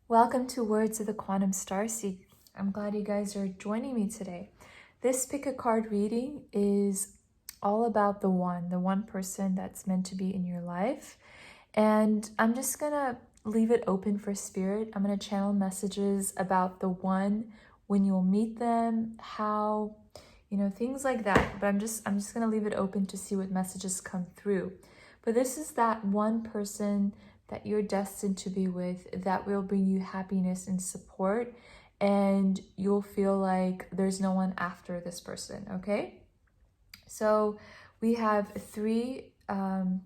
Welcome to Words of the Quantum Starseed. I'm glad you guys are joining me today. This pick a card reading is all about the one person that's meant to be in your life. And I'm just gonna leave it open for spirit. I'm gonna channel messages about the one, when you'll meet them, how, things like that. But I'm just gonna leave it open to see what messages come through. But this is that one person that you're destined to be with that will bring you happiness and support, and you'll feel like there's no one after this person, okay? So we have three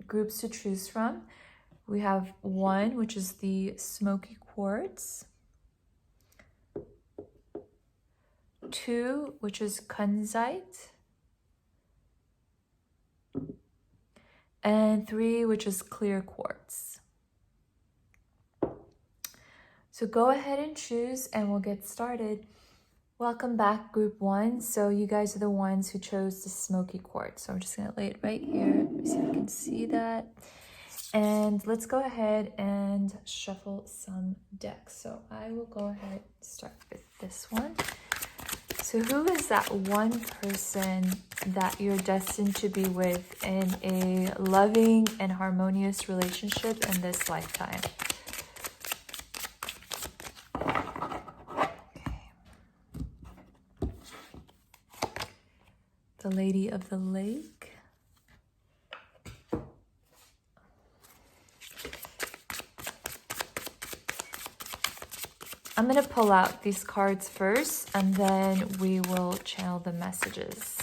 groups to choose from. We have one, which is the smoky quartz. Two, which is kunzite. And three, which is clear quartz. So go ahead and choose and we'll get started. Welcome back, group one. So you guys are the ones who chose the smoky quartz. So I'm just gonna lay it right here. Let me see if you can see that. And let's go ahead and shuffle some decks. So I will go ahead and start with this one. So who is that one person that you're destined to be with in a loving and harmonious relationship in this lifetime? The Lady of the Lake. I'm going to pull out these cards first and then we will channel the messages.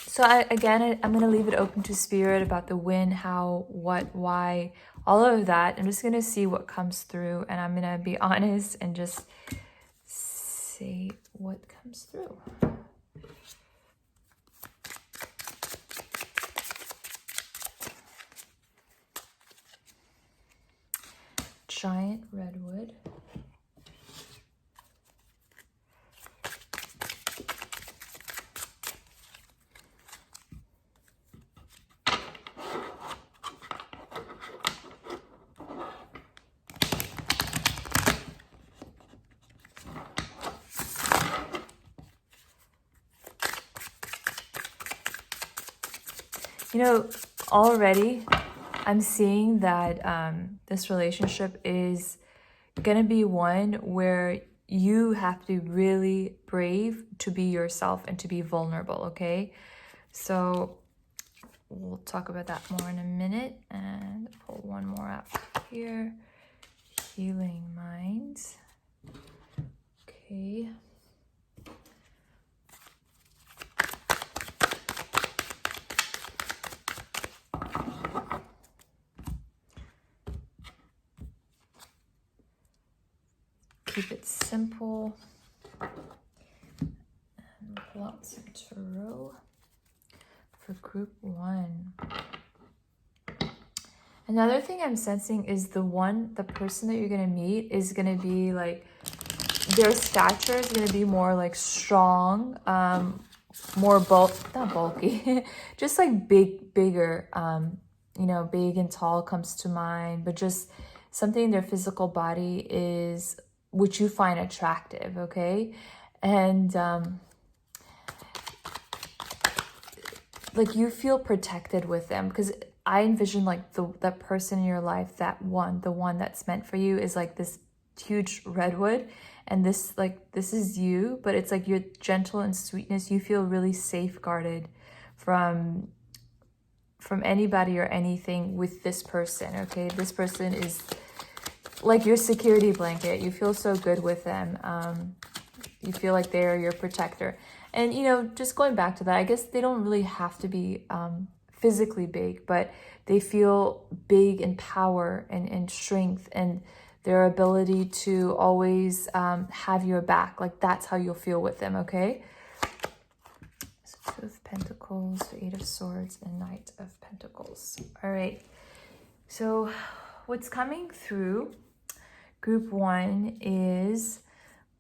So I'm going to leave it open to spirit about the when, how, what, why, all of that. I'm just going to see what comes through, and I'm going to be honest and just say what comes through. Giant redwood. Already I'm seeing that this relationship is going to be one where you have to be really brave to be yourself and to be vulnerable, okay? So we'll talk about that more in a minute. And pull one more out here. Healing minds. Okay. Keep it simple. And pull out some tarot for group one. Another thing I'm sensing is the person that you're going to meet is going to be like, their stature is going to be more like strong, more not bulky, just like bigger, big and tall comes to mind, but just something in their physical body is, which you find attractive, okay? And like you feel protected with them, because I envision like that person in your life, the one that's meant for you is like this huge redwood, and this is you, but it's like your gentle and sweetness. You feel really safeguarded from anybody or anything with this person, okay? This person is like your security blanket. You feel so good with them. You feel like they're your protector. And, just going back to that, I guess they don't really have to be physically big, but they feel big in power and strength, and their ability to always have your back. Like that's how you'll feel with them, okay? So 2 of Pentacles, 8 of Swords, and Knight of Pentacles. All right. So what's coming through group one is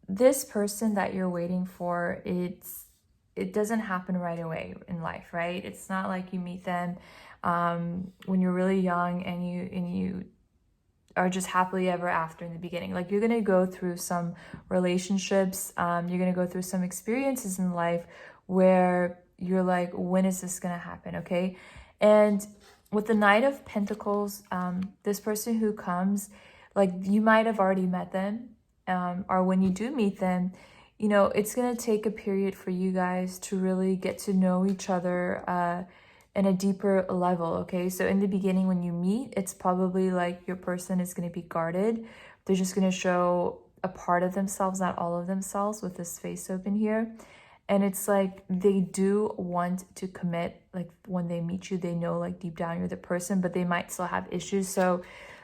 this person that you're waiting for. It doesn't happen right away in life, right? It's not like you meet them when you're really young and you are just happily ever after in the beginning. Like, you're going to go through some relationships, you're going to go through some experiences in life where you're like, when is this going to happen? Okay. And with the Knight of Pentacles, this person who comes, like, you might have already met them, or when you do meet them, you know, it's going to take a period for you guys to really get to know each other in a deeper level, okay? So in the beginning, when you meet, it's probably like your person is going to be guarded. They're just going to show a part of themselves, not all of themselves, with this face open here. And it's like they do want to commit. Like, when they meet you, they know, like, deep down you're the person, but they might still have issues. So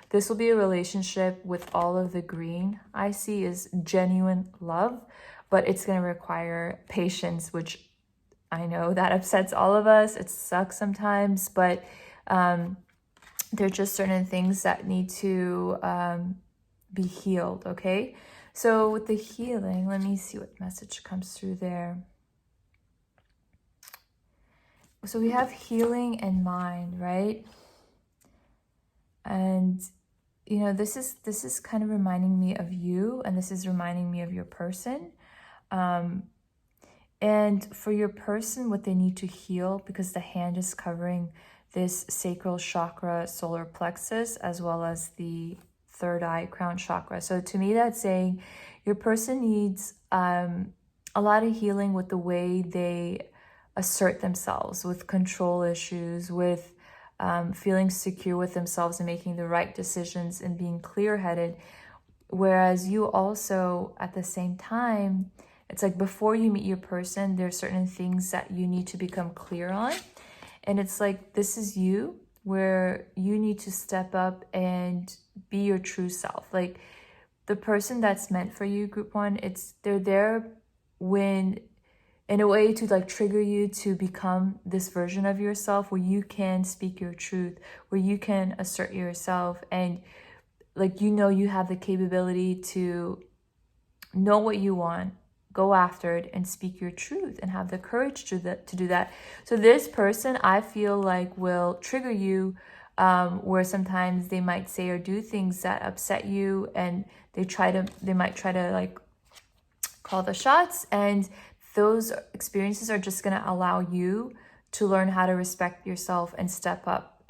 this will be a relationship with all of the green I see is genuine love, but it's going to require patience, which I know that upsets all of us. It sucks sometimes, but there are just certain things that need to be healed, okay? So with the healing, let me see what message comes through there. So we have healing and mind, right? And, you know, this is kind of reminding me of you, and this is reminding me of your person. And for your person, what they need to heal, because the hand is covering this sacral chakra, solar plexus, as well as the third eye, crown chakra. So to me, that's saying your person needs a lot of healing with the way they assert themselves, with control issues, with feeling secure with themselves and making the right decisions and being clear-headed. Whereas you also, at the same time, it's like before you meet your person, there's certain things that you need to become clear on. And it's like, this is you, where you need to step up and be your true self. Like, the person that's meant for you, group one, they're there when, in a way, to like trigger you to become this version of yourself where you can speak your truth, where you can assert yourself, and like, you know, you have the capability to know what you want, go after it, and speak your truth, and have the courage to do that. So this person, I feel like, will trigger you, where sometimes they might say or do things that upset you, and they might try to like call the shots, and those experiences are just going to allow you to learn how to respect yourself and step up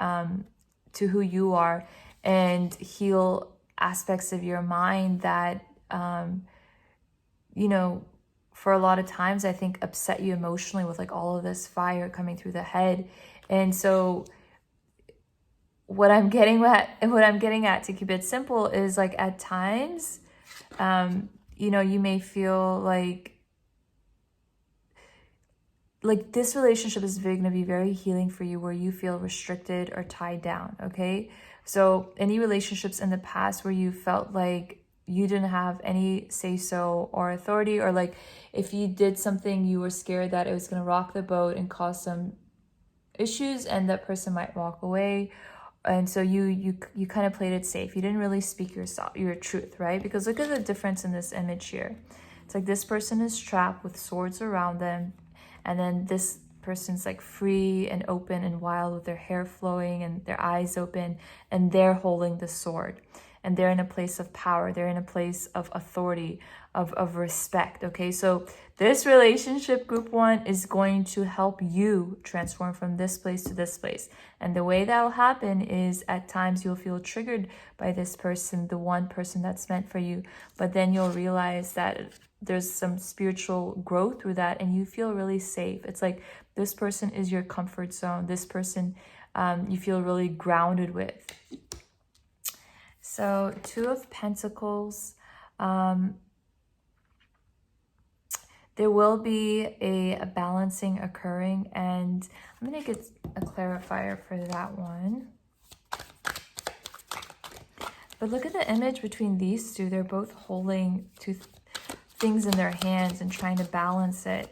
to who you are, and heal aspects of your mind that you know, for a lot of times, I think, upset you emotionally, with like all of this fire coming through the head. And so what I'm getting at, to keep it simple, is like, at times, you know, you may feel like this relationship is going to be very healing for you, where you feel restricted or tied down, okay? So any relationships in the past where you felt like you didn't have any say-so or authority, or like if you did something, you were scared that it was going to rock the boat and cause some issues, and that person might walk away. And so you kind of played it safe. You didn't really speak your truth, right? Because look at the difference in this image here. It's like this person is trapped with swords around them, and then this person's like free and open and wild, with their hair flowing and their eyes open, and they're holding the sword. And they're in a place of power. They're in a place of authority, of respect, okay? So this relationship, group one, is going to help you transform from this place to this place. And the way that will happen is, at times you'll feel triggered by this person, the one person that's meant for you. But then you'll realize that there's some spiritual growth through that, and you feel really safe. It's like this person is your comfort zone. This person you feel really grounded with. So Two of Pentacles, there will be a balancing occurring, and I'm going to get a clarifier for that one. But look at the image between these two. They're both holding two things in their hands and trying to balance it.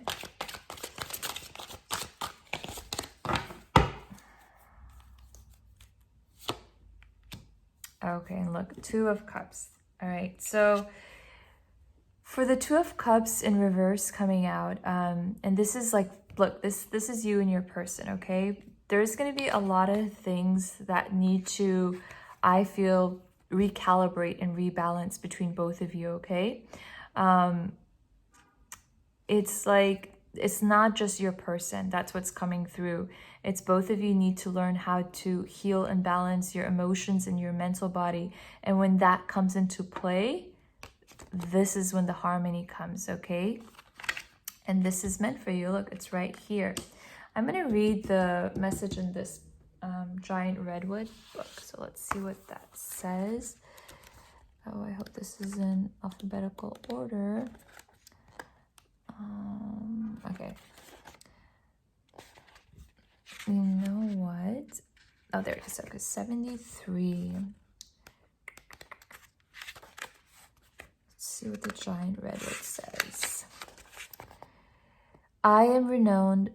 Okay, and look, Two of Cups. All right, so for the Two of Cups in reverse coming out, and this is like, look, this is you and your person, okay? There's going to be a lot of things that need to, I feel, recalibrate and rebalance between both of you, okay? It's like, it's not just your person that's what's coming through. It's both of you need to learn how to heal and balance your emotions and your mental body. And when that comes into play, this is when the harmony comes, okay? And this is meant for you. Look, it's right here. I'm going to read the message in this giant redwood book. So let's see what that says. Oh, I hope this is in alphabetical order. Okay. You know what? Oh, there it is. Okay, 73. Let's see what the giant redwood says. I am renowned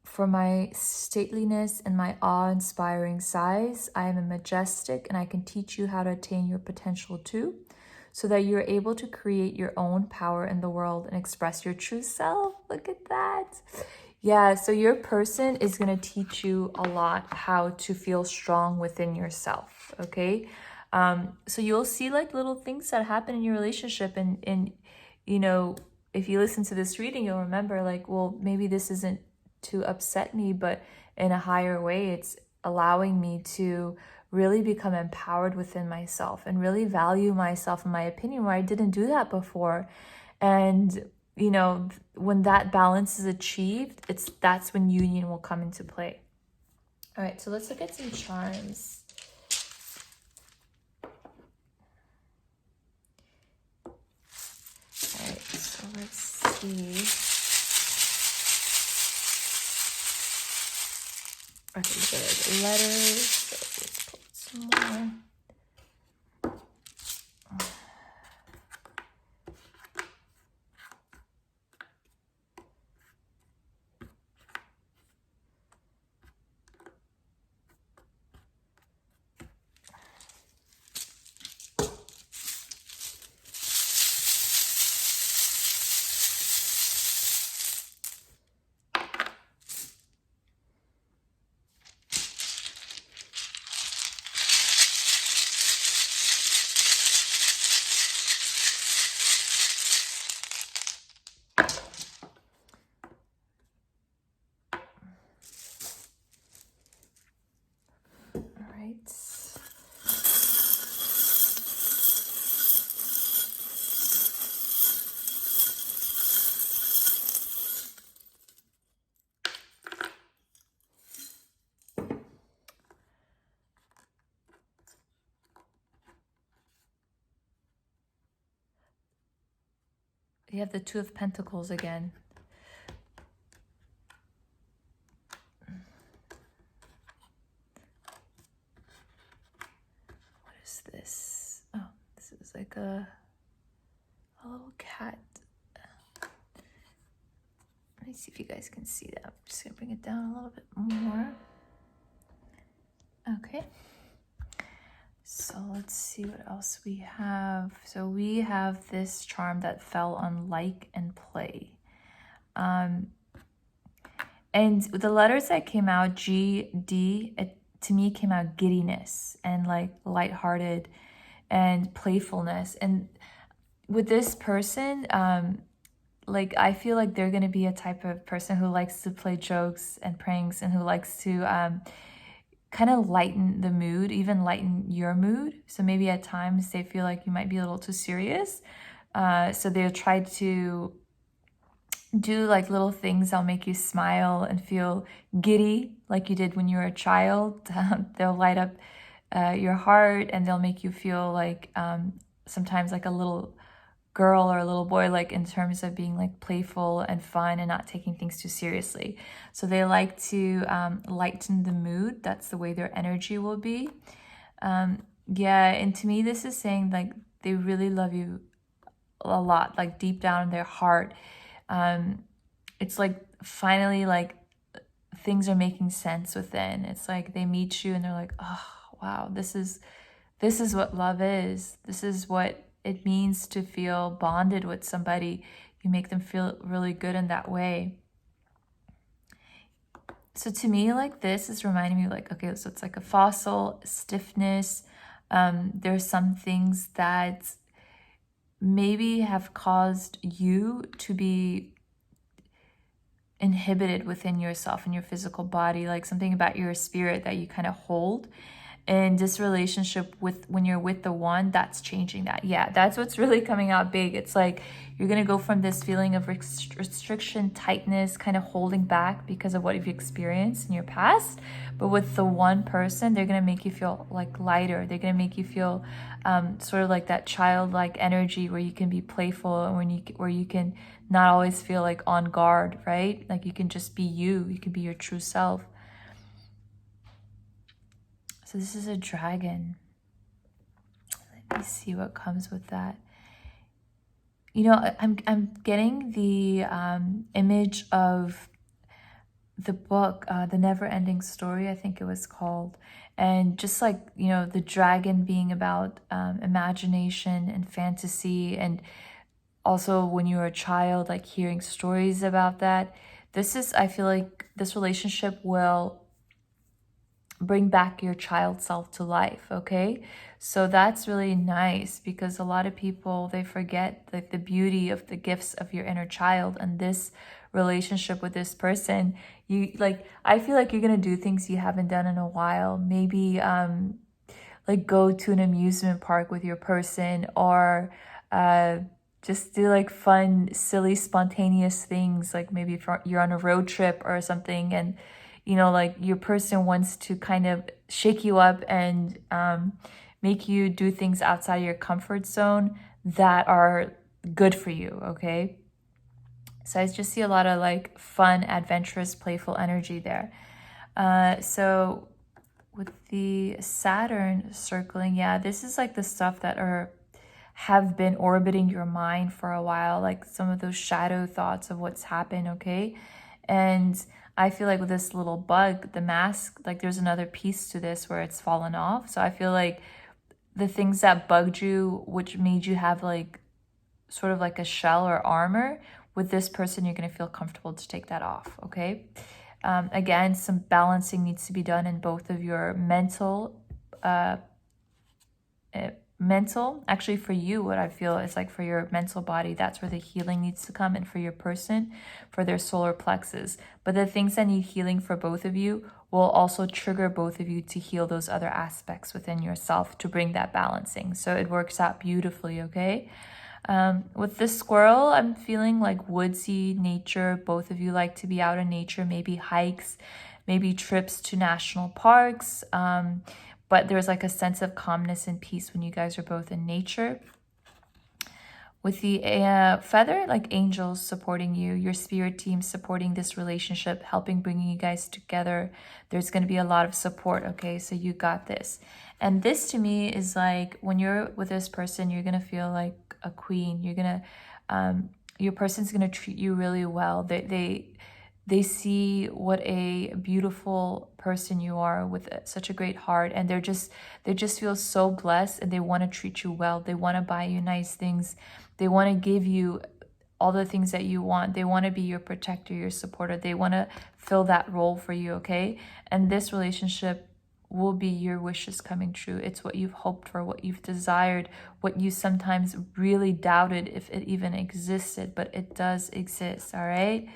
for my stateliness and my awe-inspiring size. I am a majestic, and I can teach you how to attain your potential too, so that you're able to create your own power in the world and express your true self. Look at that. Yeah, so your person is going to teach you a lot how to feel strong within yourself, okay? So you'll see like little things that happen in your relationship, and you know, if you listen to this reading, you'll remember like, well, maybe this isn't to upset me, but in a higher way, it's allowing me to really become empowered within myself and really value myself and my opinion, where I didn't do that before. And you know, when that balance is achieved, that's when union will come into play. All right, so let's look at some charms. All right, so let's see. Okay, good. Letters. So let's pull some more. You have the Two of Pentacles again. What is this? Oh, this is like a little cat. Let me see if you guys can see that. I'm just going to bring it down a little bit more. Okay. So let's see what else we have. So we have this charm that fell on like and play. And the letters that came out, G, D, it, to me came out giddiness and like lighthearted and playfulness. And with this person, like I feel like they're going to be a type of person who likes to play jokes and pranks, and who likes to kind of lighten the mood, even lighten your mood. So maybe at times they feel like you might be a little too serious. So they'll try to do like little things that'll make you smile and feel giddy like you did when you were a child. They'll light up your heart, and they'll make you feel like sometimes like a little girl or a little boy, like in terms of being like playful and fun and not taking things too seriously. So they like to lighten the mood. That's the way their energy will be. Yeah, and to me this is saying like they really love you a lot, like deep down in their heart. It's like finally like things are making sense within. It's like they meet you and they're like, oh wow, this is what love is. This is what it means to feel bonded with somebody. You make them feel really good in that way. So to me, like this is reminding me like, okay, so it's like a fossil, stiffness, There's some things that maybe have caused you to be inhibited within yourself and your physical body, like something about your spirit that you kind of hold. And this relationship with, when you're with the one, that's changing that. Yeah, that's what's really coming out big. It's like you're going to go from this feeling of restriction, tightness, kind of holding back because of what you've experienced in your past. But with the one person, they're going to make you feel like lighter. They're going to make you feel sort of like that childlike energy where you can be playful, and where you can not always feel like on guard, right? Like you can just be you. You can be your true self. So this is a dragon. Let me see what comes with that. You know, I'm getting the image of the book, The Never Ending Story, I think it was called. And just like, you know, the dragon being about imagination and fantasy, and also when you were a child, like hearing stories about that. This is, I feel like this relationship will bring back your child self to life, okay? So that's really nice, because a lot of people, they forget like the beauty of the gifts of your inner child. And this relationship with this person, you like, I feel like you're gonna do things you haven't done in a while. Maybe like go to an amusement park with your person, or just do like fun, silly, spontaneous things. Like maybe if you're on a road trip or something, and you know, like your person wants to kind of shake you up and make you do things outside your comfort zone that are good for you, okay? So I just see a lot of like fun, adventurous, playful energy there. So with the Saturn circling, yeah, this is like the stuff that have been orbiting your mind for a while, like some of those shadow thoughts of what's happened, okay? And I feel like with this little bug, the mask, like there's another piece to this where it's fallen off. So I feel like the things that bugged you, which made you have like sort of like a shell or armor, with this person, you're going to feel comfortable to take that off, okay? Again, some balancing needs to be done in both of your mental, actually for you, what I feel is like for your mental body, that's where the healing needs to come, and for your person, for their solar plexus. But the things that need healing for both of you will also trigger both of you to heal those other aspects within yourself to bring that balancing. So it works out beautifully, okay? With this squirrel, I'm feeling like woodsy nature. Both of you like to be out in nature, maybe hikes, maybe trips to national parks. But there's like a sense of calmness and peace when you guys are both in nature. With the feather, like angels supporting you, your spirit team supporting this relationship, helping bringing you guys together. There's going to be a lot of support, okay? So you got this. And this to me is like when you're with this person, you're going to feel like a queen. You're going to, your person's going to treat you really well. They see what a beautiful person you are with such a great heart, and they just feel so blessed, and they want to treat you well. They want to buy you nice things. They want to give you all the things that you want. They want to be your protector, your supporter. They want to fill that role for you, okay? And this relationship will be your wishes coming true. It's what you've hoped for, what you've desired, what you sometimes really doubted if it even existed, but it does exist, all right?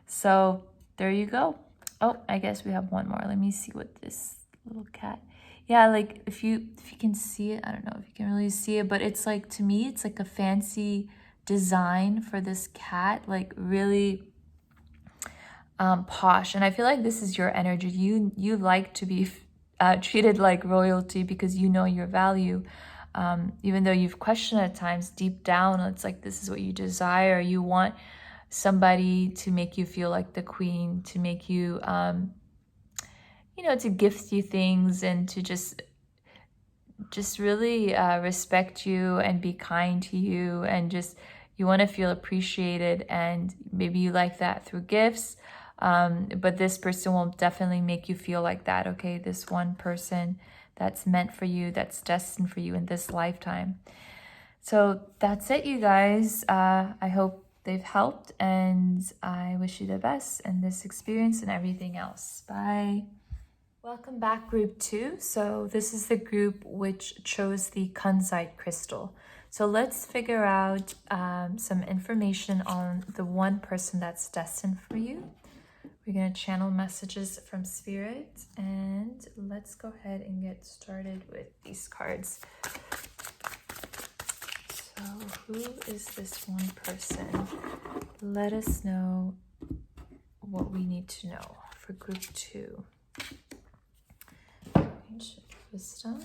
So there you go. Oh, I guess we have one more. Let me see what this little cat. Yeah, like if you can see it, I don't know if you can really see it, but it's like, to me, it's like a fancy design for this cat, like really posh. And I feel like this is your energy. You like to be treated like royalty because you know your value. Even though you've questioned at times, deep down, it's like this is what you desire. You want somebody to make you feel like the queen, to make you, you know, to gift you things, and to just really respect you and be kind to you, and just you want to feel appreciated. And maybe you like that through gifts, but this person will definitely make you feel like that, okay? This one person that's meant for you, that's destined for you in this lifetime. So that's it, you guys. I hope they've helped, and I wish you the best in this experience and everything else. Bye. Welcome back, group 2. So this is the group which chose the kunzite crystal. So let's figure out some information on the one person that's destined for you. We're going to channel messages from Spirit, and let's go ahead and get started with these cards. So who is this one person? Let us know what we need to know for group 2. Ancient wisdom.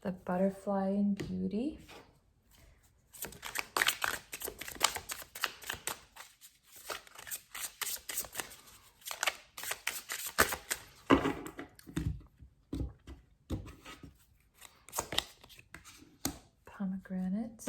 The butterfly in beauty. Pomegranates.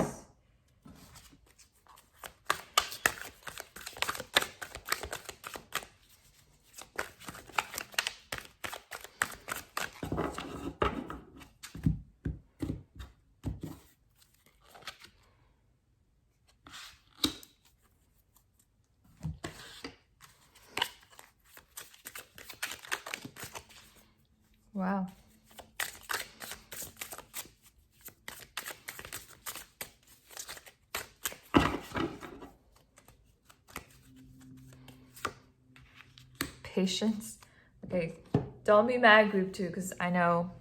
Wow. Patience. Okay, don't be mad, group 2, because I know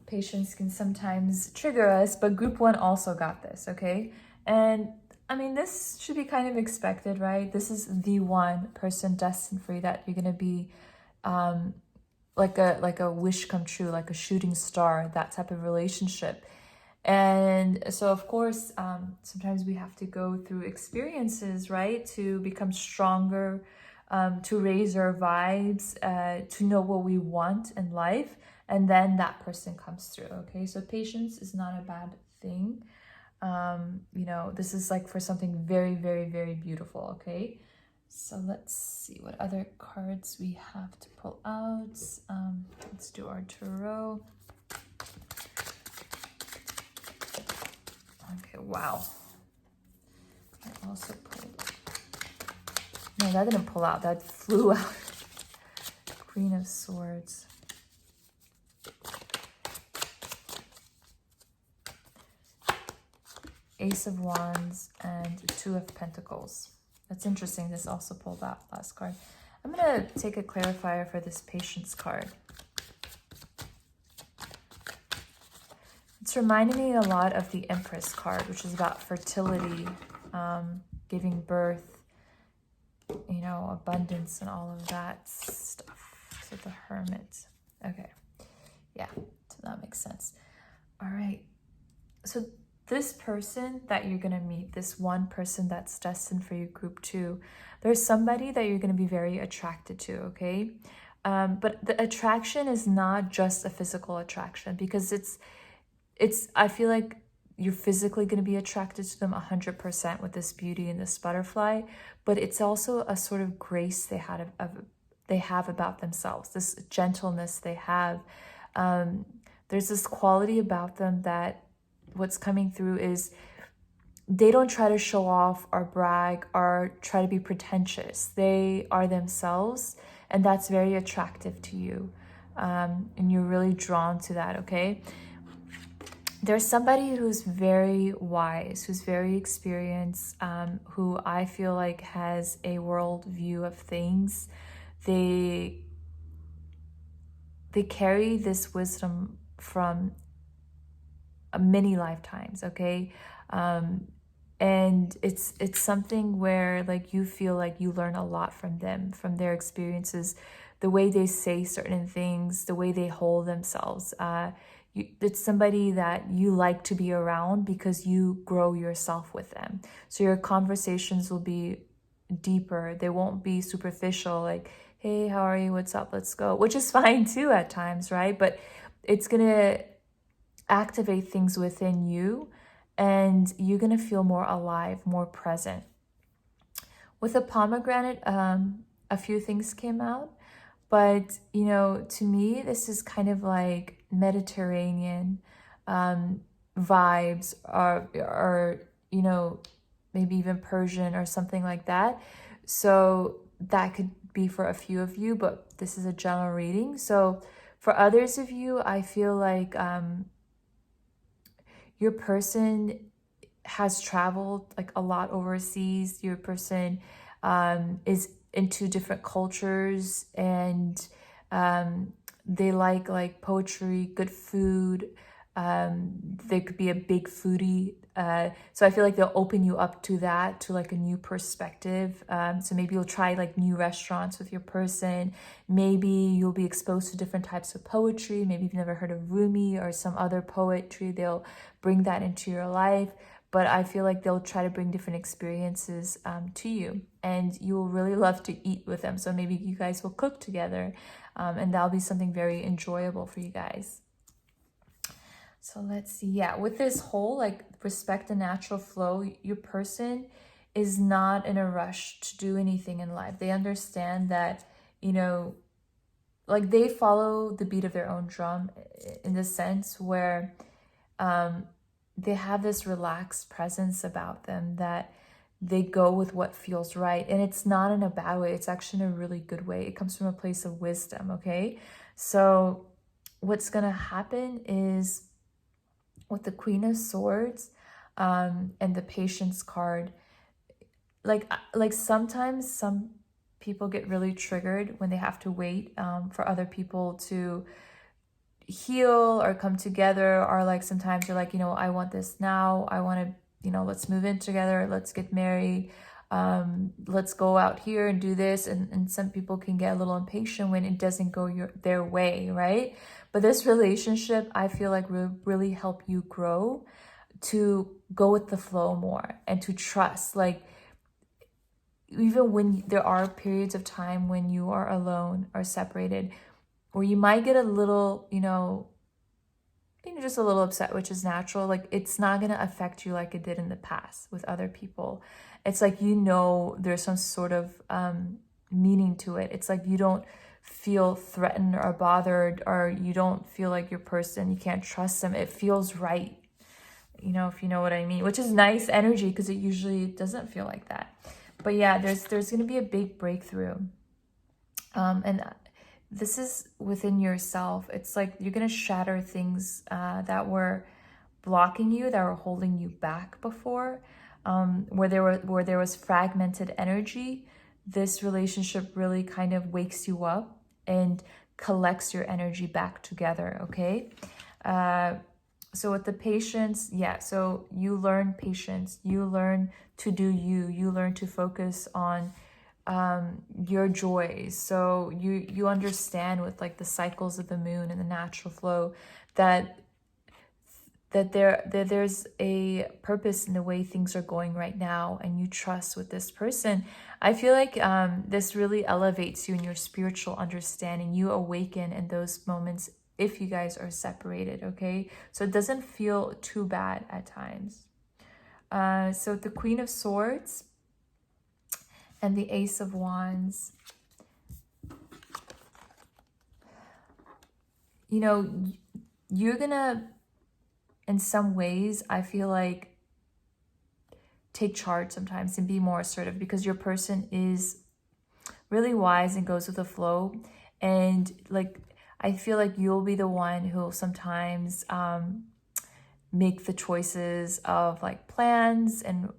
patience can sometimes trigger us, but group 1 also got this, okay? And I mean, this should be kind of expected, right? This is the one person destined for you that you're gonna be like a wish come true, like a shooting star, that type of relationship. And so of course, sometimes we have to go through experiences, right, to become stronger, to raise our vibes, to know what we want in life, and then that person comes through. Okay, so patience is not a bad thing. You know, this is like for something very, very, very beautiful. Okay, so let's see what other cards we have to pull out. Let's do our tarot. Okay, wow. I also pulled. No, that didn't pull out. That flew out. Queen of Swords. Ace of Wands and Two of Pentacles. That's interesting. This also pulled out last card. I'm going to take a clarifier for this Patience card. It's reminding me a lot of the Empress card, which is about fertility, giving birth, you know, abundance and all of that stuff. So the Hermit. Okay. Yeah, so that makes sense. All right. So this person that you're going to meet, this one person that's destined for you, group 2, there's somebody that you're going to be very attracted to, okay? But the attraction is not just a physical attraction, because I feel like you're physically going to be attracted to them 100% with this beauty and this butterfly, but it's also a sort of grace they have about themselves, this gentleness they have. There's this quality about them that what's coming through is they don't try to show off or brag or try to be pretentious. They are themselves, and that's very attractive to you. And you're really drawn to that, okay? There's somebody who's very wise, who's very experienced, who I feel like has a world view of things. They carry this wisdom from many lifetimes, okay? And it's something where like you feel like you learn a lot from them, from their experiences, the way they say certain things, the way they hold themselves. It's somebody that you like to be around because you grow yourself with them. So your conversations will be deeper. They won't be superficial, like, hey, how are you? What's up? Let's go, which is fine too at times, right? But it's going to activate things within you, and you're going to feel more alive, more present. With a pomegranate, a few things came out, but, you know, to me, this is kind of like Mediterranean vibes, or you know, maybe even Persian or something like that. So that could be for a few of you, but this is a general reading. So for others of you, I feel like your person has traveled like a lot overseas. Your person is into different cultures, and they like poetry, good food. They could be a big foodie. So I feel like they'll open you up to that, to like a new perspective. So maybe you'll try like new restaurants with your person. Maybe you'll be exposed to different types of poetry. Maybe you've never heard of Rumi or some other poetry. They'll bring that into your life. But I feel like they'll try to bring different experiences to you, and you will really love to eat with them. So maybe you guys will cook together, and that'll be something very enjoyable for you guys. So let's see. Yeah, with this whole like respect the natural flow, your person is not in a rush to do anything in life. They understand that, you know, like they follow the beat of their own drum, in the sense where they have this relaxed presence about them, that they go with what feels right. And it's not in a bad way. It's actually in a really good way. It comes from a place of wisdom, okay? So what's going to happen is with the Queen of Swords and the Patience card, like sometimes some people get really triggered when they have to wait for other people to heal or come together, or like sometimes you're like, you know, I want this now, I want to, you know, let's move in together, let's get married, let's go out here and do this, and some people can get a little impatient when it doesn't go their way, right? But this relationship, I feel like, will really help you grow to go with the flow more and to trust. Like, even when there are periods of time when you are alone or separated, or you might get a little, you know, just a little upset, which is natural. Like, it's not going to affect you like it did in the past with other people. It's like, you know, there's some sort of meaning to it. It's like you don't feel threatened or bothered, or you don't feel like your person, you can't trust them. It feels right, you know, if you know what I mean, which is nice energy, because it usually doesn't feel like that. But yeah, there's going to be a big breakthrough. And this is within yourself. It's like you're going to shatter things that were blocking you, that were holding you back before, where there was fragmented energy. This relationship really kind of wakes you up and collects your energy back together, okay? So with the patience, yeah, so you learn patience, you learn to do you learn to focus on your joys. So you understand with like the cycles of the moon and the natural flow that there's a purpose in the way things are going right now, and you trust with this person. I feel like this really elevates you in your spiritual understanding. You awaken in those moments if you guys are separated, okay? So it doesn't feel too bad at times. So the Queen of Swords and the Ace of Wands, you know, you're gonna, in some ways, I feel like, take charge sometimes and be more assertive, because your person is really wise and goes with the flow. And like, I feel like you'll be the one who'll sometimes make the choices of like plans, and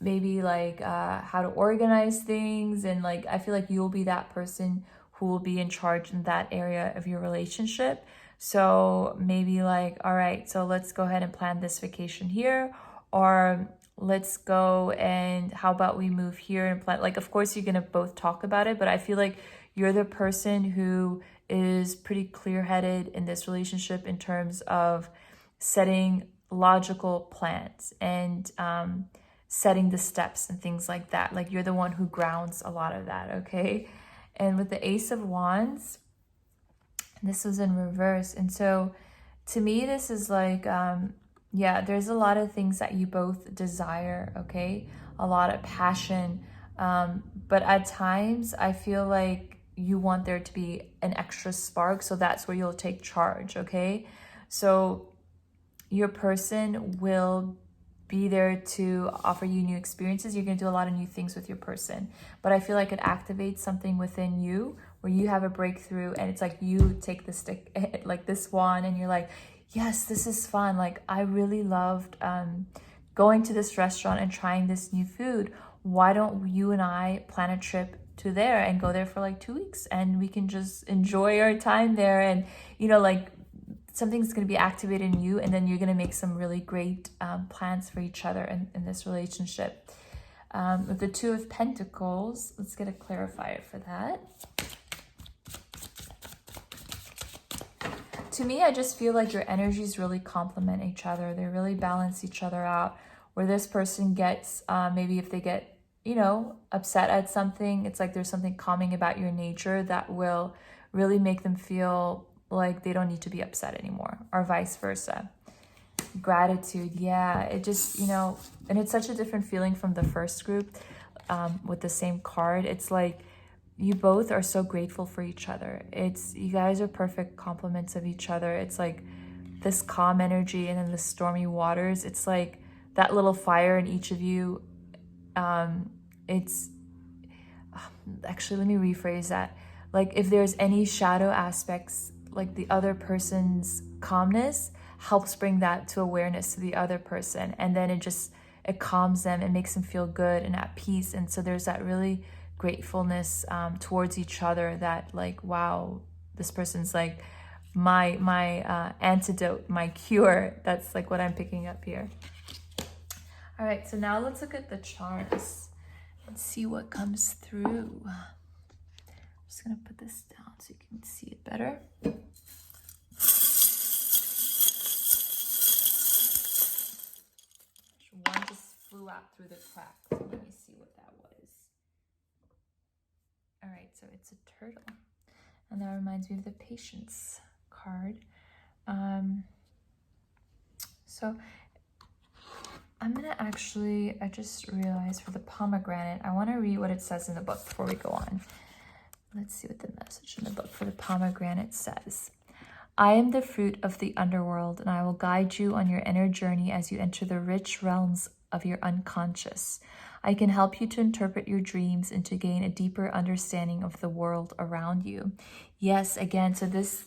maybe like how to organize things. And like, I feel like you'll be that person who will be in charge in that area of your relationship. So maybe like, all right, so let's go ahead and plan this vacation here, or let's go, and how about we move here and plan. Like, of course you're gonna both talk about it, but I feel like you're the person who is pretty clear-headed in this relationship in terms of setting logical plans and setting the steps and things like that. Like, you're the one who grounds a lot of that, okay? And with the Ace of Wands, this was in reverse. And so to me, this is like, yeah, there's a lot of things that you both desire, okay? A lot of passion. But at times I feel like you want there to be an extra spark. So that's where you'll take charge, okay? So your person will be there to offer you new experiences. You're going to do a lot of new things with your person. But I feel like it activates something within you where you have a breakthrough, and it's like you take the stick, like this one, and you're like, yes, this is fun. Like, I really loved going to this restaurant and trying this new food. Why don't you and I plan a trip to there and go there for like 2 weeks, and we can just enjoy our time there? And, you know, like, something's going to be activated in you, and then you're going to make some really great plans for each other in this relationship. With the Two of Pentacles, let's get a clarifier for that. To me, I just feel like your energies really complement each other. They really balance each other out. Where this person gets, maybe if they get, you know, upset at something, it's like there's something calming about your nature that will really make them feel like they don't need to be upset anymore, or vice versa. Gratitude, yeah, it just, you know, and it's such a different feeling from the first group with the same card. It's like you both are so grateful for each other. It's, you guys are perfect complements of each other. It's like this calm energy, and then the stormy waters. It's like that little fire in each of you. It's actually, let me rephrase that. Like, if there's any shadow aspects, like the other person's calmness helps bring that to awareness to the other person, and then it calms them and makes them feel good and at peace. And so there's that really gratefulness towards each other, that like, wow, this person's like my antidote, my cure. That's like what I'm picking up here. All right, so now let's look at the charts and see what comes through. I'm just gonna put this down so you can see it better. One just flew out through the crack, so let me see what that was. All right, so it's a turtle, and that reminds me of the Patience card. So I'm gonna actually, I just realized for the pomegranate, I want to read what it says in the book before we go on. Let's see what the message in the book for the pomegranate says. I am the fruit of the underworld, and I will guide you on your inner journey as you enter the rich realms of your unconscious. I can help you to interpret your dreams and to gain a deeper understanding of the world around you. Yes, again, so this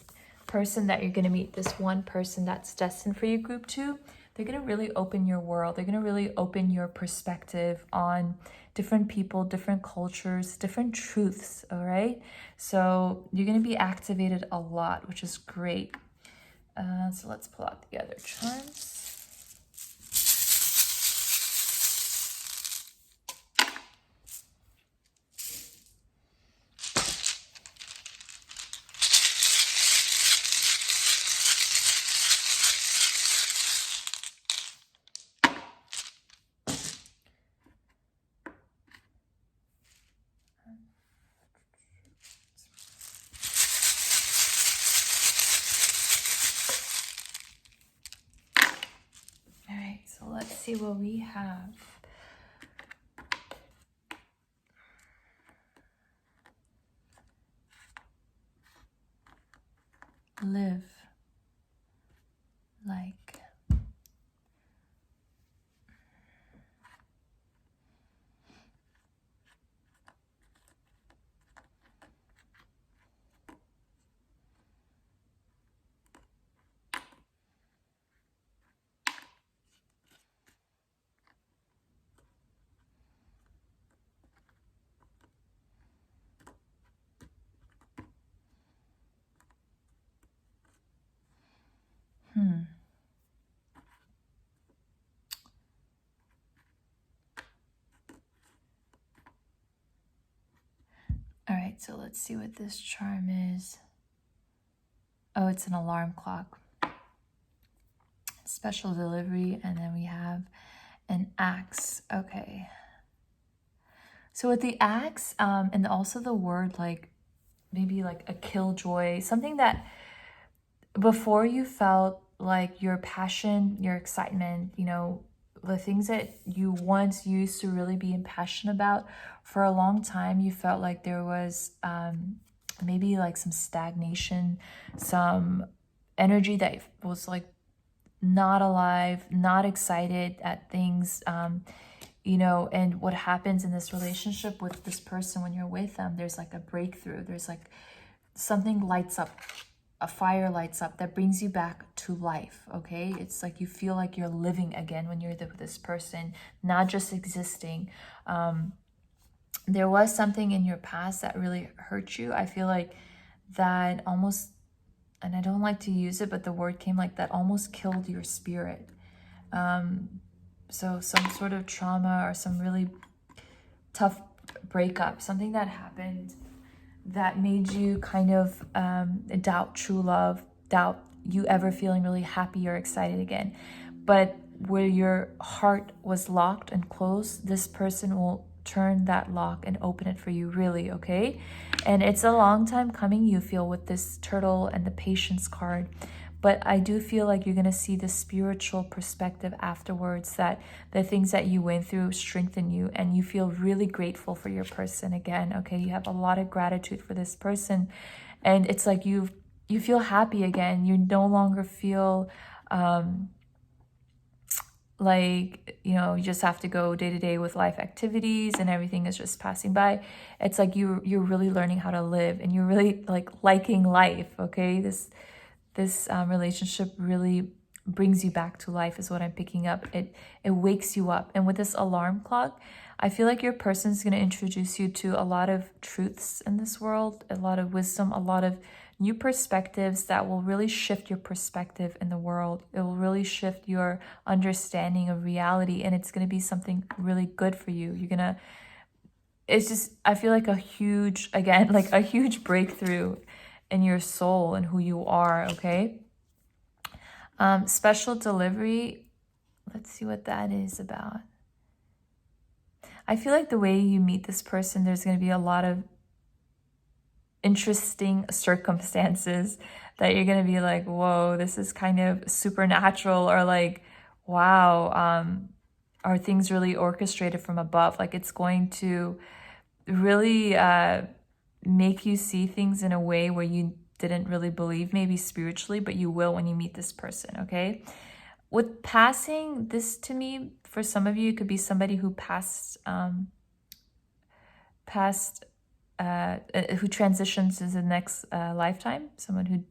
person that you're going to meet, this one person that's destined for you, group 2, they're going to really open your world. They're going to really open your perspective on different people, different cultures, different truths, all right? So you're going to be activated a lot, which is great. So let's pull out the other charms. So let's see what we have. Live like. All right, so let's see what this charm is. Oh, it's an alarm clock. Special delivery, and then we have an axe. Okay. So with the axe, and also the word like, maybe like a killjoy, something that before you felt like your passion, your excitement, you know, the things that you once used to really be impassioned about, for a long time you felt like there was maybe like some stagnation, some energy that was like not alive, not excited at things, you know. And what happens in this relationship with this person when you're with them, there's like a breakthrough. There's like something lights up, a fire lights up that brings you back to life, okay? It's like you feel like you're living again when you're with this person, not just existing. There was something in your past that really hurt you. I feel like that almost, and I don't like to use it, but the word came like that almost killed your spirit. So some sort of trauma or some really tough breakup, something that happened that made you kind of doubt true love, doubt you ever feeling really happy or excited again. But where your heart was locked and closed, this person will turn that lock and open it for you, really, okay? And it's a long time coming, you feel, with this turtle and the patience card. But I do feel like you're going to see the spiritual perspective afterwards, that the things that you went through strengthen you, and you feel really grateful for your person again, okay? You have a lot of gratitude for this person, and it's like you feel happy again. You no longer feel like, you know, you just have to go day to day with life activities and everything is just passing by. It's like you're really learning how to live, and you're really like liking life, okay? This relationship really brings you back to life is what I'm picking up. It wakes you up. And with this alarm clock, I feel like your person's going to introduce you to a lot of truths in this world, a lot of wisdom, a lot of new perspectives that will really shift your perspective in the world. It will really shift your understanding of reality, and it's going to be something really good for you. It's just, I feel like a huge breakthrough in your soul and who you are, okay? Special delivery, let's see what that is about. I feel like the way you meet this person, there's going to be a lot of interesting circumstances that you're going to be like, whoa, this is kind of supernatural, or like, wow, are things really orchestrated from above? Like, it's going to really make you see things in a way where you didn't really believe, maybe spiritually, but you will when you meet this person, okay? With passing, this to me, for some of you, it could be somebody who who transitions to the next lifetime, someone who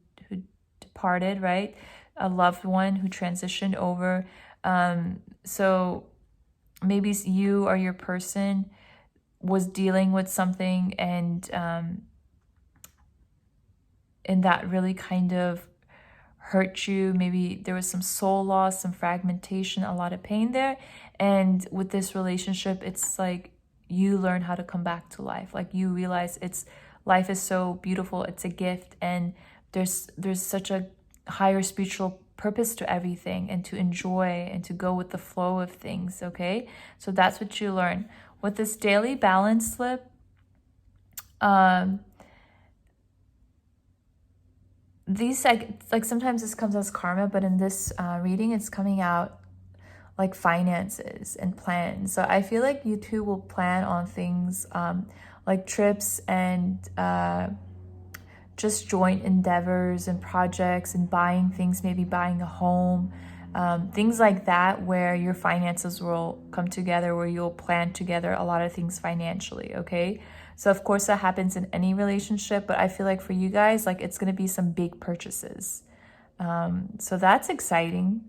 departed, right? A loved one who transitioned over. So maybe you or your person was dealing with something, and that really kind of hurt you. Maybe there was some soul loss, some fragmentation, a lot of pain there. And with this relationship, it's like you learn how to come back to life. Like, you realize life is so beautiful, it's a gift, and there's such a higher spiritual purpose to everything, and to enjoy and to go with the flow of things, okay? So that's what you learn. With this daily balance slip, these like sometimes this comes as karma, but in this reading, it's coming out like finances and plans. So I feel like you two will plan on things like trips and just joint endeavors and projects and buying things, maybe buying a home, things like that, where your finances will come together, where you'll plan together a lot of things financially, okay? So of course that happens in any relationship, but I feel like for you guys, like, it's going to be some big purchases. So that's exciting.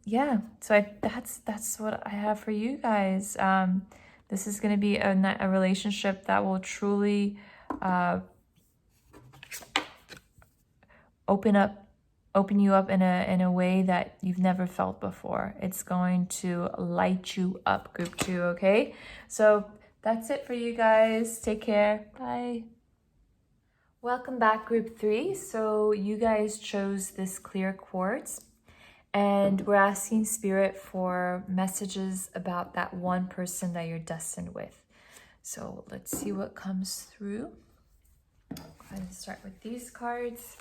Yeah, so that's what I have for you guys. This is going to be a relationship that will truly open you up in a way that you've never felt before. It's going to light you up, group 2, okay? So that's it for you guys. Take care. Bye. Welcome back, group 3. So you guys chose this clear quartz, and we're asking Spirit for messages about that one person that you're destined with. So let's see what comes through. Go ahead and start with these cards.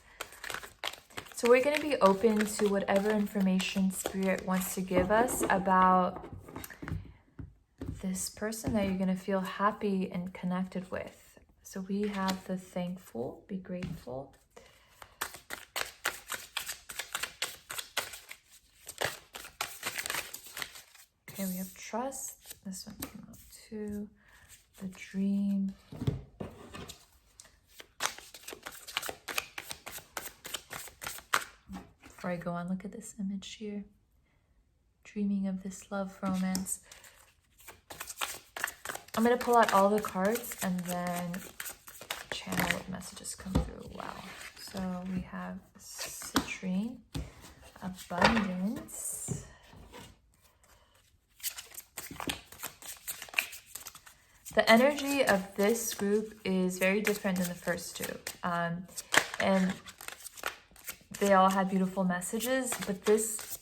So we're going to be open to whatever information Spirit wants to give us about this person that you're going to feel happy and connected with. So we have the thankful, be grateful. Okay, we have trust. This one came out too. The dream. Before I go on, look at this image here. Dreaming of this love romance. I'm going to pull out all the cards and then channel what messages come through. Wow. So we have citrine, abundance, the energy of this group is very different than the first two. And they all had beautiful messages, but this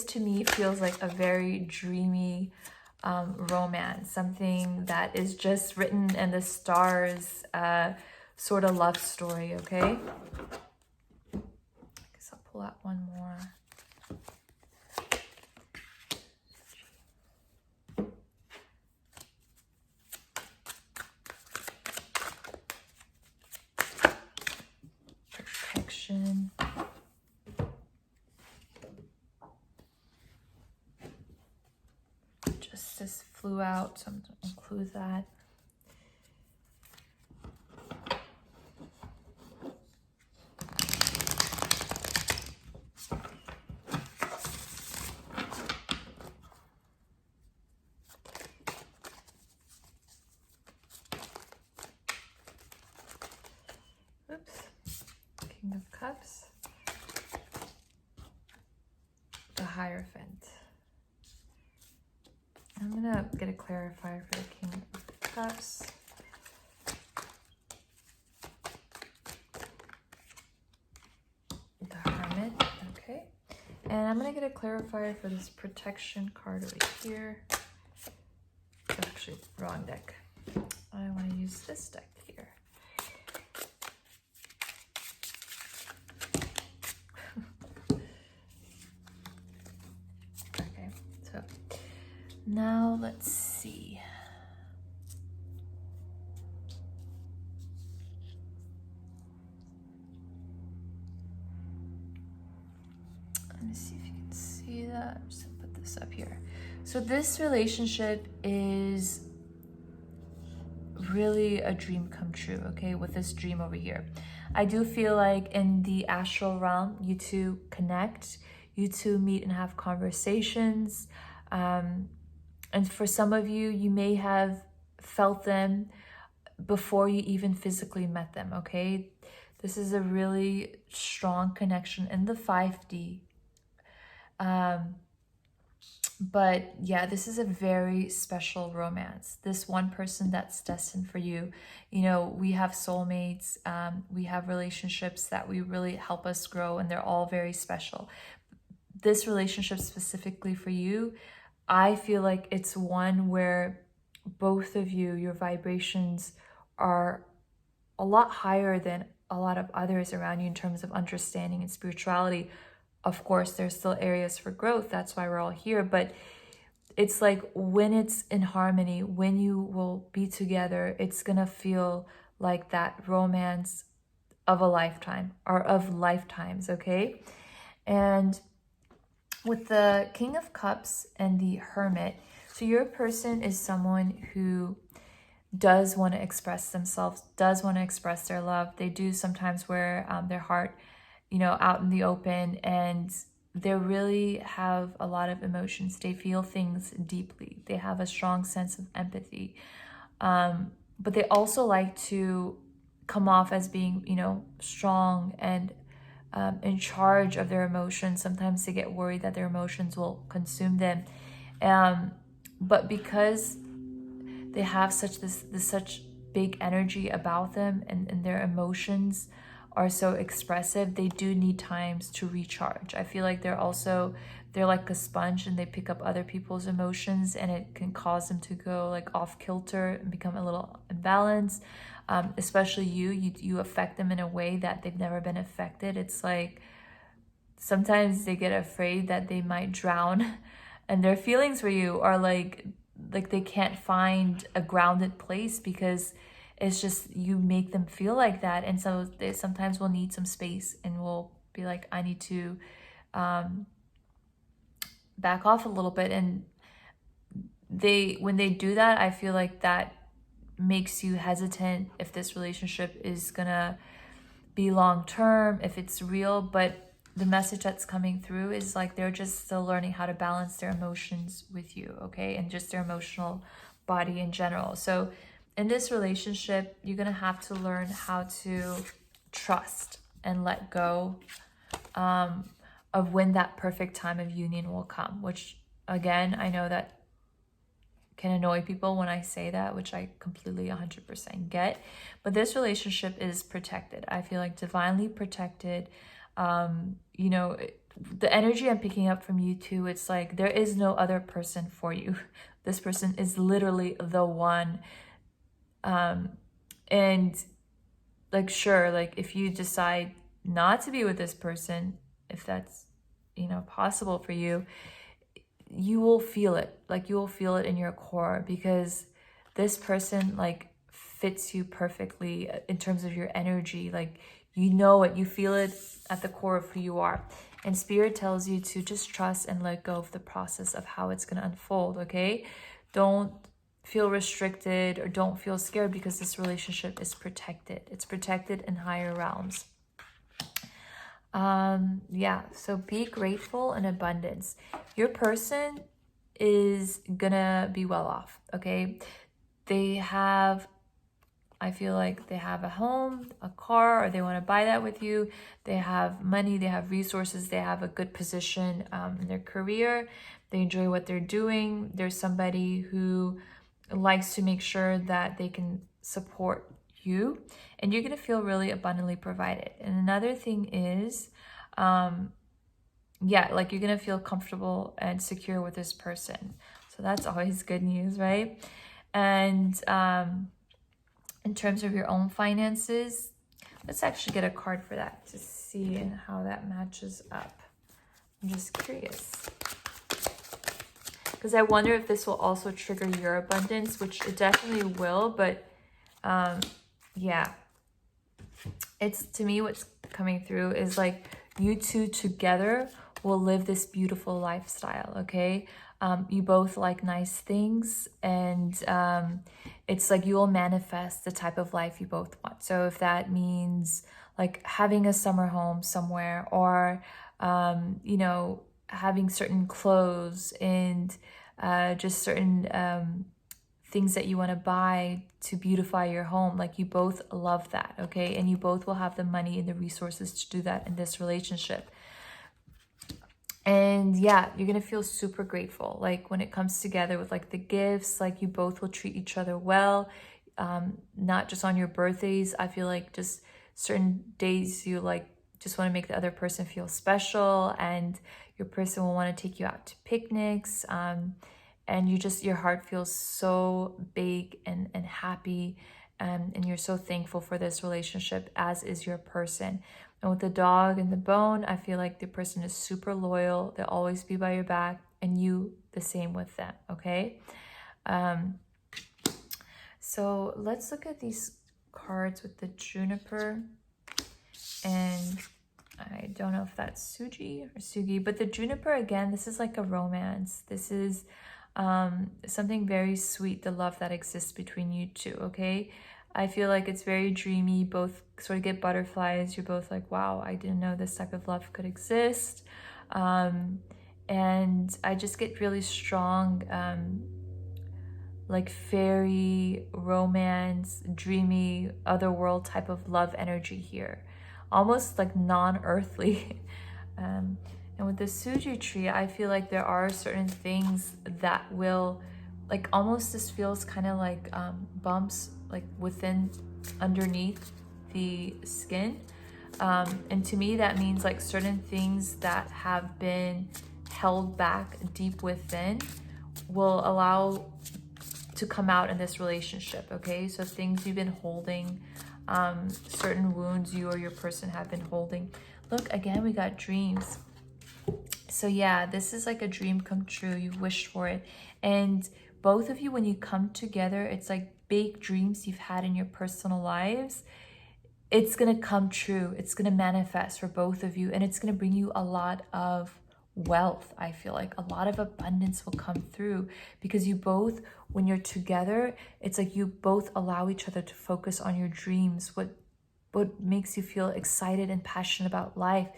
to me feels like a very dreamy romance, something that is just written in the stars, sort of love story, okay? I guess I'll pull out one more. Protection. Justice flew out, so I'm going to include that. King of Cups, the Hierophant. I'm gonna get a clarifier for the King of Cups. The Hermit, okay. And I'm gonna get a clarifier for this protection card over here. Actually, wrong deck. I wanna use this deck here. Now let's see. Let me see if you can see that. I'm just gonna put this up here. So this relationship is really a dream come true, okay, with this dream over here. I do feel like in the astral realm, you two connect, you two meet and have conversations. And for some of you, you may have felt them before you even physically met them, okay? This is a really strong connection in the 5D. But yeah, this is a very special romance. This one person that's destined for you. You know, we have soulmates, we have relationships that we really help us grow, and they're all very special. This relationship specifically for you, I feel like it's one where both of you, your vibrations are a lot higher than a lot of others around you in terms of understanding and spirituality. Of course, there's still areas for growth. That's why we're all here. But it's like when it's in harmony, when you will be together, it's going to feel like that romance of a lifetime or of lifetimes, okay? And with the King of Cups and the Hermit, so your person is someone who does want to express themselves, does want to express their love. They do sometimes wear their heart, you know, out in the open, and they really have a lot of emotions. They feel things deeply. They have a strong sense of empathy. But they also like to come off as being, you know, strong and in charge of their emotions. Sometimes they get worried that their emotions will consume them. But because they have such such big energy about them, and their emotions are so expressive, they do need times to recharge. I feel like they're like a sponge, and they pick up other people's emotions, and it can cause them to go like off kilter and become a little imbalanced. Especially you affect them in a way that they've never been affected. It's like sometimes they get afraid that they might drown, and their feelings for you are like they can't find a grounded place, because It's just you make them feel like that. And so they sometimes will need some space and will be like, I need to back off a little bit. And when they do that, I feel like that makes you hesitant if this relationship is gonna be long term, if it's real. But the message that's coming through is like they're just still learning how to balance their emotions with you, okay? And just their emotional body in general. So in this relationship, you're gonna have to learn how to trust and let go of when that perfect time of union will come, which again, I know that can annoy people when I say that, which I completely 100% get. But this relationship is protected. I feel like divinely protected. You know, the energy I'm picking up from you too, it's like there is no other person for you. This person is literally the one. And like, sure, like if you decide not to be with this person, if that's, you know, possible for you, you will feel it. Like you will feel it in your core, because this person like fits you perfectly in terms of your energy. Like, you know it, you feel it at the core of who you are. And Spirit tells you to just trust and let go of the process of how it's going to unfold, okay? Don't feel restricted or don't feel scared, because this relationship is protected. It's protected in higher realms. Yeah, so be grateful and abundance. Your person is gonna be well off, okay? They have, I feel like they have a home, a car, or they want to buy that with you. They have money, they have resources, they have a good position in their career. They enjoy what they're doing. There's somebody who likes to make sure that they can support you, and you're going to feel really abundantly provided. And another thing is, yeah, like you're going to feel comfortable and secure with this person. So that's always good news, right? And in terms of your own finances, let's actually get a card for that to see and how that matches up. I'm just curious, because I wonder if this will also trigger your abundance, which it definitely will. But yeah, it's, to me, what's coming through is like you two together will live this beautiful lifestyle, okay? You both like nice things, and it's like you will manifest the type of life you both want. So if that means like having a summer home somewhere, or you know, having certain clothes and just certain things that you want to buy to beautify your home, like you both love that, okay? And you both will have the money and the resources to do that in this relationship. And yeah, you're gonna feel super grateful, like when it comes together with like the gifts, like you both will treat each other well, not just on your birthdays. I feel like just certain days you like just want to make the other person feel special, and your person will want to take you out to picnics, and you just, your heart feels so big and happy, and you're so thankful for this relationship, as is your person. And with the dog and the bone, I feel like the person is super loyal. They'll always be by your back, and you the same with them, okay? So let's look at these cards with the juniper. And I don't know if that's Suji or Sugi, but the juniper, again, this is like a romance. This is something very sweet, the love that exists between you two, okay? I feel like it's very dreamy. Both sort of get butterflies. You're both like, wow, I didn't know this type of love could exist. And I just get really strong, like fairy, romance, dreamy, otherworld type of love energy here. Almost like non-earthly. And with the Suji tree, I feel like there are certain things that will, like almost this feels kind of like bumps like within, underneath the skin. And to me, that means like certain things that have been held back deep within will allow to come out in this relationship, okay? So things you've been holding, certain wounds you or your person have been holding. Look, again, we got dreams. So yeah, this is like a dream come true. You wished for it. And both of you, when you come together, it's like big dreams you've had in your personal lives, it's going to come true. It's going to manifest for both of you, and it's going to bring you a lot of wealth. I feel like a lot of abundance will come through because you both, when you're together, it's like you both allow each other to focus on your dreams, what makes you feel excited and passionate about life,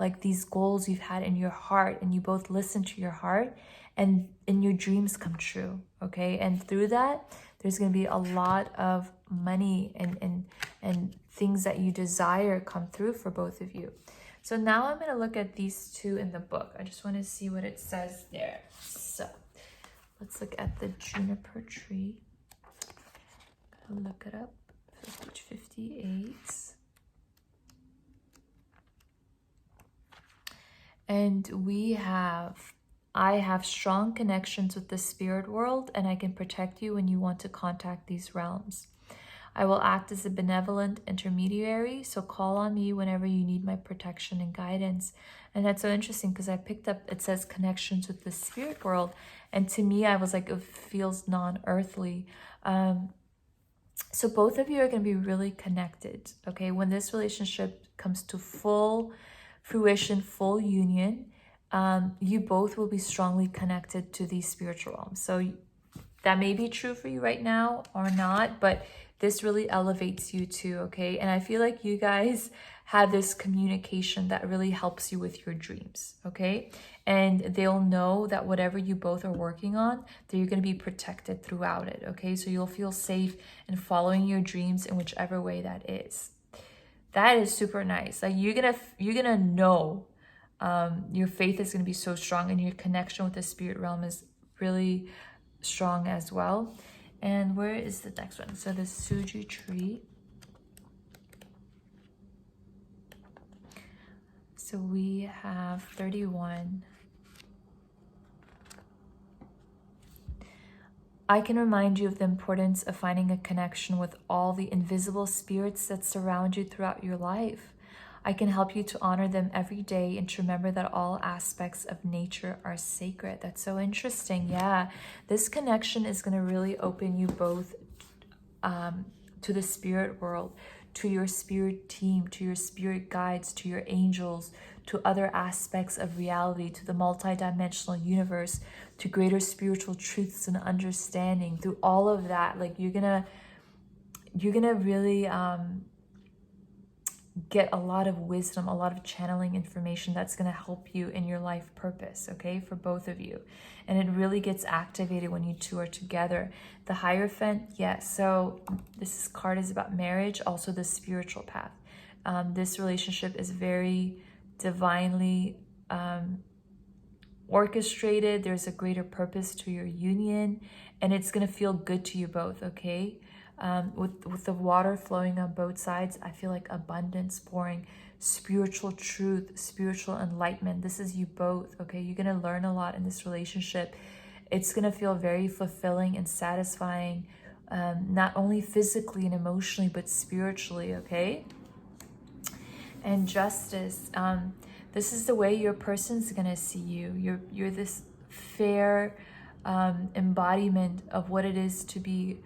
like these goals you've had in your heart, and you both listen to your heart, and your dreams come true, okay? And through that, there's going to be a lot of money and things that you desire come through for both of you. So now I'm going to look at these two in the book. I just want to see what it says there. So let's look at the juniper tree. I'll look it up. Page 58. And I have strong connections with the spirit world, and I can protect you when you want to contact these realms. I will act as a benevolent intermediary, so call on me whenever you need my protection and guidance. And that's so interesting because I picked up, it says connections with the spirit world, and to me, I was like, it feels non-earthly. So both of you are going to be really connected, okay? When this relationship comes to full fruition, full union, you both will be strongly connected to these spiritual realms. So that may be true for you right now or not, but this really elevates you too, okay? And I feel like you guys have this communication that really helps you with your dreams, okay? And they'll know that whatever you both are working on, that you're going to be protected throughout it, okay? So you'll feel safe in following your dreams in whichever way that is. That is super nice. Like you're gonna know, your faith is gonna be so strong, and your connection with the spirit realm is really strong as well. And where is the next one? So the Suji tree. So we have 31. I can remind you of the importance of finding a connection with all the invisible spirits that surround you throughout your life. I can help you to honor them every day and to remember that all aspects of nature are sacred. That's so interesting. Yeah, this connection is going to really open you both to the spirit world, to your spirit team, to your spirit guides, to your angels, to other aspects of reality, to the multidimensional universe, to greater spiritual truths and understanding. Through all of that, like you're gonna really get a lot of wisdom, a lot of channeling information that's going to help you in your life purpose, okay, for both of you. And it really gets activated when you two are together. The Hierophant, yes. So this card is about marriage, also the spiritual path. This relationship is very divinely orchestrated. There's a greater purpose to your union, and it's going to feel good to you both, okay? With the water flowing on both sides, I feel like abundance pouring, spiritual truth, spiritual enlightenment. This is you both, okay? You're going to learn a lot in this relationship. It's going to feel very fulfilling and satisfying, not only physically and emotionally, but spiritually, okay? And Justice, this is the way your person's going to see you. You're this fair embodiment of what it is to be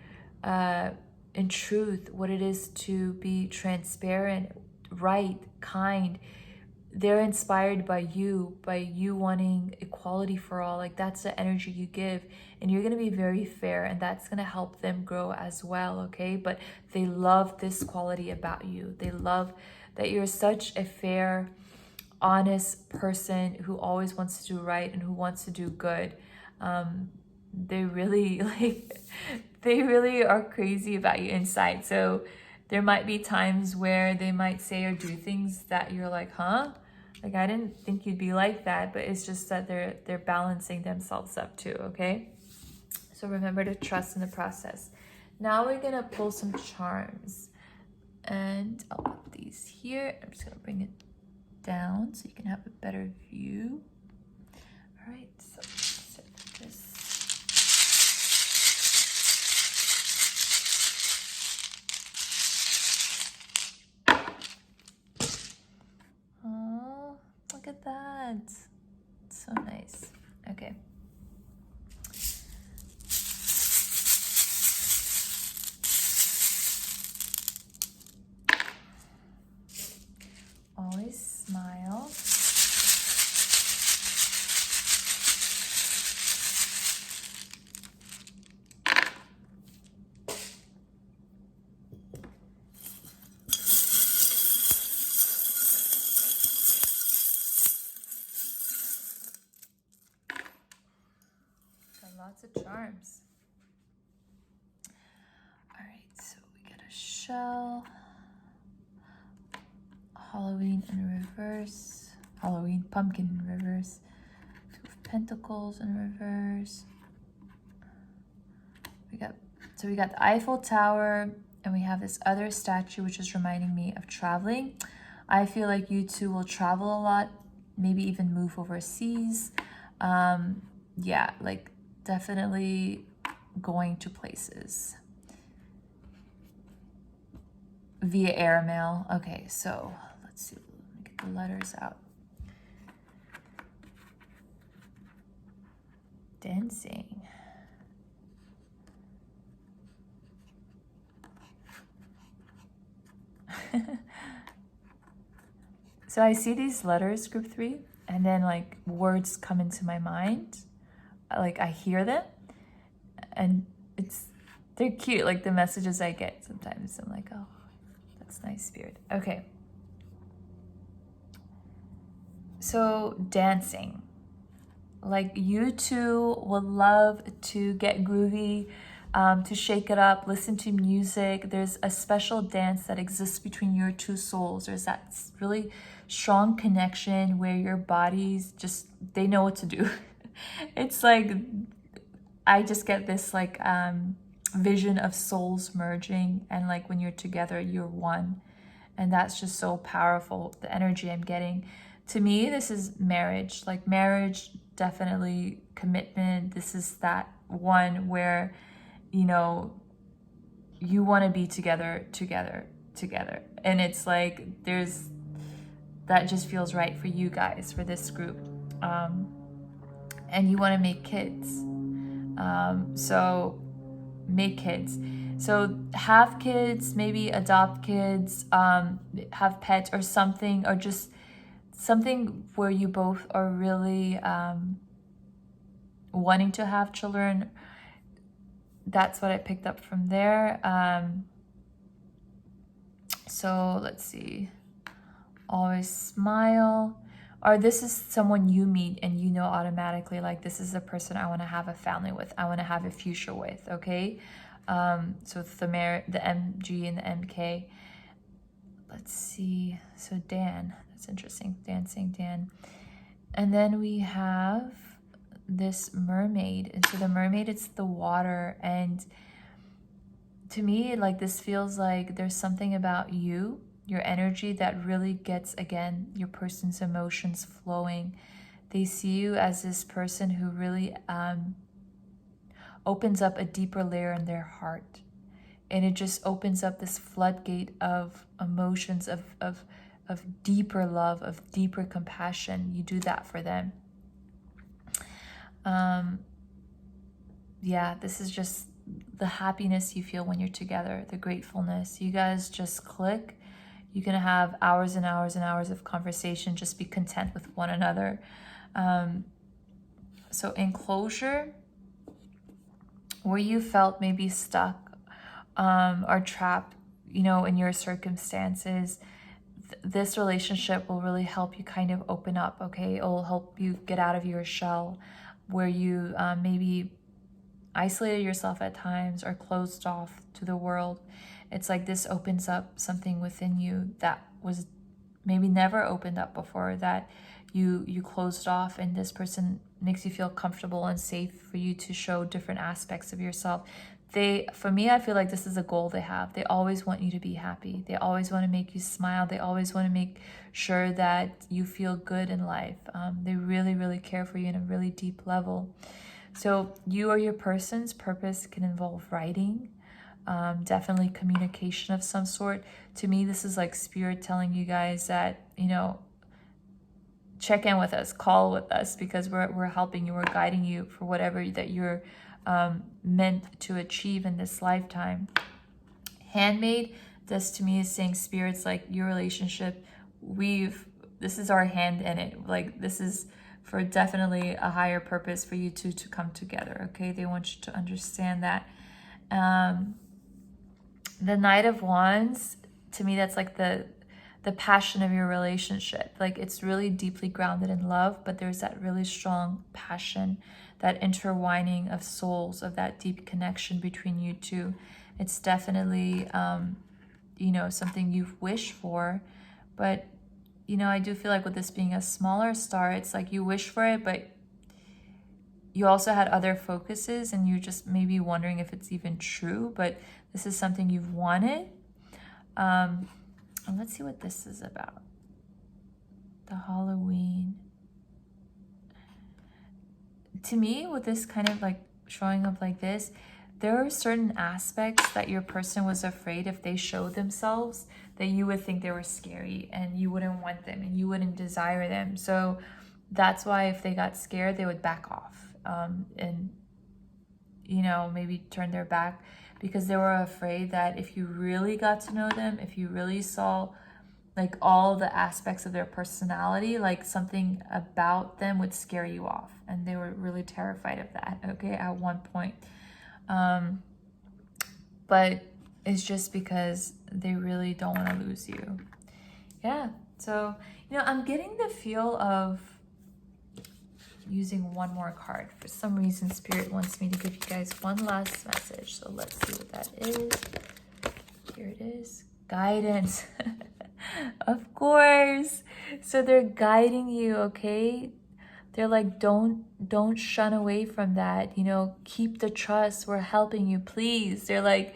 in truth, what it is to be transparent, right, kind. They're inspired by you wanting equality for all. Like that's the energy you give, and you're going to be very fair, and that's going to help them grow as well, okay? But they love this quality about you. They love that you're such a fair, honest person who always wants to do right and who wants to do good. They really they really are crazy about you inside. So there might be times where they might say or do things that you're like, huh? Like I didn't think you'd be like that, but it's just that they're balancing themselves up too, okay? So remember to trust in the process. Now we're gonna pull some charms, and I'll put these here. I'm just gonna bring it down so you can have a better view. All right, so set this. Oh, look at that. So nice. Okay. lots of charms. All right, so we get a shell, Halloween in reverse, Halloween pumpkin in reverse, Two of Pentacles in reverse. We got the Eiffel Tower, and we have this other statue, which is reminding me of traveling. I feel like you two will travel a lot, maybe even move overseas. Yeah, like definitely going to places. Via airmail. Okay, so let's see. Let me get the letters out. Dancing. So I see these letters, group 3, and then like words come into my mind. Like I hear them, and they're cute. Like the messages I get sometimes, I'm like, oh, that's nice, spirit. Okay. So dancing. Like you two would love to get groovy, to shake it up, listen to music. There's a special dance that exists between your two souls. There's that really strong connection where your bodies just, they know what to do. It's like, I just get this like vision of souls merging, and like when you're together, you're one. And that's just so powerful, the energy I'm getting. To me, this is marriage. Like marriage, definitely commitment. This is that one where, you know, you want to be together. And it's like, that just feels right for you guys, for this group. And you want to make kids. So make kids. So have kids, maybe adopt kids, have pets or something, or just something where you both are really wanting to have children. That's what I picked up from there. So let's see. Always smile. Or this is someone you meet and you know automatically, like this is a person I want to have a family with. I want to have a future with, okay? So it's the MG and the MK. Let's see. So Dan, that's interesting. Dancing Dan. And then we have this mermaid. And so the mermaid, it's the water. And to me, like this feels like there's something about you, your energy, that really gets, again, your person's emotions flowing. They see you as this person who really opens up a deeper layer in their heart. And it just opens up this floodgate of emotions, of deeper love, of deeper compassion. You do that for them. Yeah, this is just the happiness you feel when you're together, the gratefulness. You guys just click. You can have hours and hours and hours of conversation, just be content with one another. So in closure, where you felt maybe stuck or trapped, you know, in your circumstances, this relationship will really help you kind of open up, okay? It will help you get out of your shell where you maybe isolated yourself at times or closed off to the world. It's like this opens up something within you that was maybe never opened up before, that you closed off, and this person makes you feel comfortable and safe for you to show different aspects of yourself. For me, I feel like this is a goal they have. They always want you to be happy. They always want to make you smile. They always want to make sure that you feel good in life. They really, really care for you in a really deep level. So you or your person's purpose can involve writing, definitely communication of some sort. To me, this is like spirit telling you guys that, you know, check in with us, call with us, because we're helping you, we're guiding you for whatever that you're meant to achieve in this lifetime. Handmaid, this to me is saying spirits, like your relationship, this is our hand in it. Like this is for definitely a higher purpose for you two to come together, okay? They want you to understand that. The Knight of Wands, to me, that's like the passion of your relationship. Like it's really deeply grounded in love, but there's that really strong passion that intertwining of souls, of that deep connection between you two. It's definitely, you know, something you've wished for. But, you know, I do feel like with this being a smaller star, it's like you wish for it, but you also had other focuses and you're just maybe wondering if it's even true. But this is something you've wanted. And let's see what this is about. The Halloween. To me, with this kind of like showing up like this, there are certain aspects that your person was afraid if they showed themselves that you would think they were scary and you wouldn't want them and you wouldn't desire them. So that's why if they got scared, they would back off and, you know, maybe turn their back, because they were afraid that if you really got to know them, if you really saw like all the aspects of their personality, like something about them would scare you off. And they were really terrified of that, okay, at one point. But it's just because they really don't want to lose you. Yeah, so, you know, I'm getting the feel of using one more card. For some reason, Spirit wants me to give you guys one last message. So let's see what that is. Here it is. Guidance. Of course. So they're guiding you, okay? They're like, don't shun away from that. You know, keep the trust. We're helping you, please. They're like,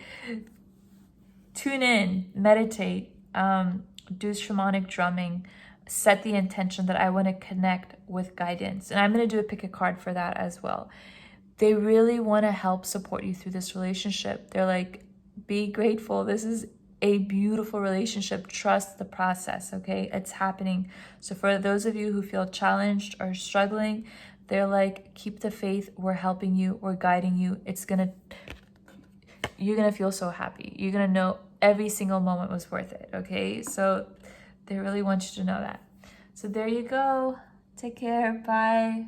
tune in, meditate, do shamanic drumming, set the intention that I want to connect with guidance. And I'm going to do a pick a card for that as well. They really want to help support you through this relationship. They're like, be grateful. This is a beautiful relationship. Trust the process, okay? It's happening. So for those of you who feel challenged or struggling, they're like, keep the faith. We're helping you. We're guiding you. You're going to feel so happy. You're going to know every single moment was worth it, okay? So they really want you to know that. So there you go. Take care. Bye.